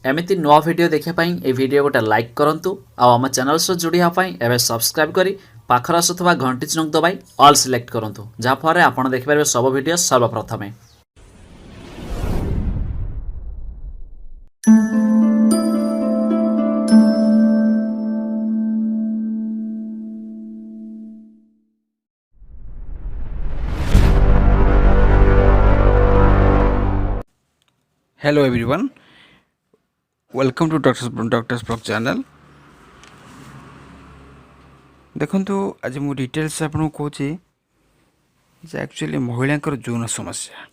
एमिति नुआ वीडियो देखिया पाई ए वीडियो गोटे लाइक करंतु आ आम चैनल से जोड़ी हा पाई एबे सब्सक्राइब करी पाखर आसुथबा घंटी चिन्ह दबाई ऑल सिलेक्ट करंतु जा फरे आपण देखि पारबे सब video सर्वप्रथमे। Hello everyone, welcome to Doctor's Blog channel। देखंतु आज मु डिटेल्स आपन को कहूँ जे एक्चुअली महिला यौन समस्या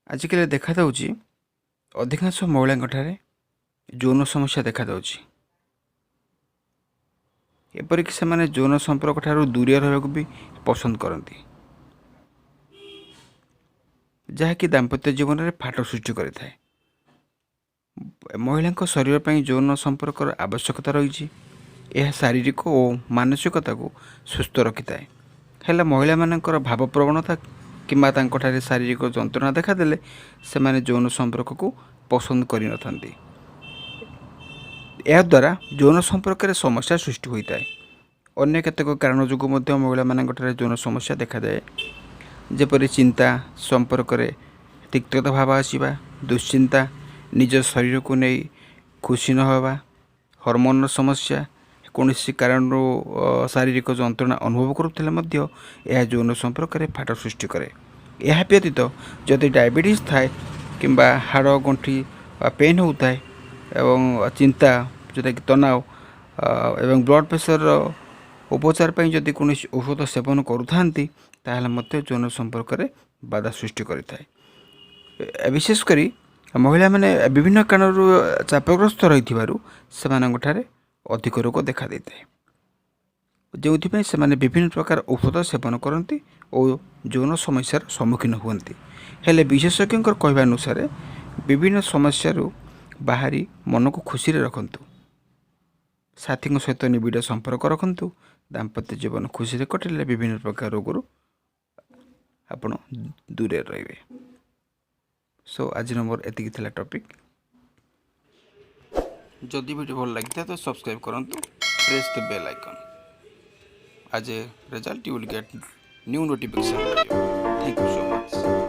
आजिकल देखा जाउची अधिकांश महिला ठारे यौन समस्या देखा जाउची। एपरिक से माने यौन संपर्क ठारू दूरिया रहबाक भी पसंद करती, जहाँकि दाम्पत्य जीवन में फाट सृष्टि करें। महिला शरीर पर यौन संपर्क आवश्यकता रही, यह शारीरिक और मानसिकता को सुस्थ रखि था। हेला महिला मानकर भाव प्रवणता किंबा तांकोठारे शारीरिक जंत्रणा देखादेले से माने यौन संपर्क को पसंद करि नथांती। यह द्वारा यौन संपर्क में समस्या सृष्टि होता है। अन्य केतेक कारण जो महिला मानकोठारे यौन समस्या देखा जाए, जेपरि चिंता संपर्क में तिक्तता भाव आसवा, दुश्चिंता, निज शरीर को नहीं खुशी न होवा, हॉर्मोन समस्या, कौन कारण शारीरिक जंत्रणा अनुभव करुले यह यौन संपर्क में फाट सृष्टि करे। यह व्यतीत जदि डायबिटीज थाए किंबा हाड़ गंठी पेन होता है एवं चिंता जोटा कि तनाव एवं ब्लड प्रेशर उपचार पर जदि कौन औषध सेवन करुथांती ताहले मते यौन संपर्क में बाधा सृष्टि करिथाए। विशेषकर महिला माने विभिन्न कारण चापग्रस्त रही से अधिक रोग देखा देता है, जो से विभिन्न प्रकार औषध सेवन करती और यौन समस्यार सम्मुखीन हुंती। हेले विशेषज्ञ कहवा अनुसार विभिन्न समस्या बाहरी मन को खुशी रखंतु, साथी सहित निबिड़ संपर्क रखंतु, दाम्पत्य जीवन खुशी कटिले विभिन्न प्रकार रोग आपण दूर रहिबे। सो आज नंबर एतिकी थिला टॉपिक। जदि वीडियो भल लगी तो सब्सक्राइब करंतु, प्रेस द बेल आइकन। आज result you will get new notification. Thank you so much.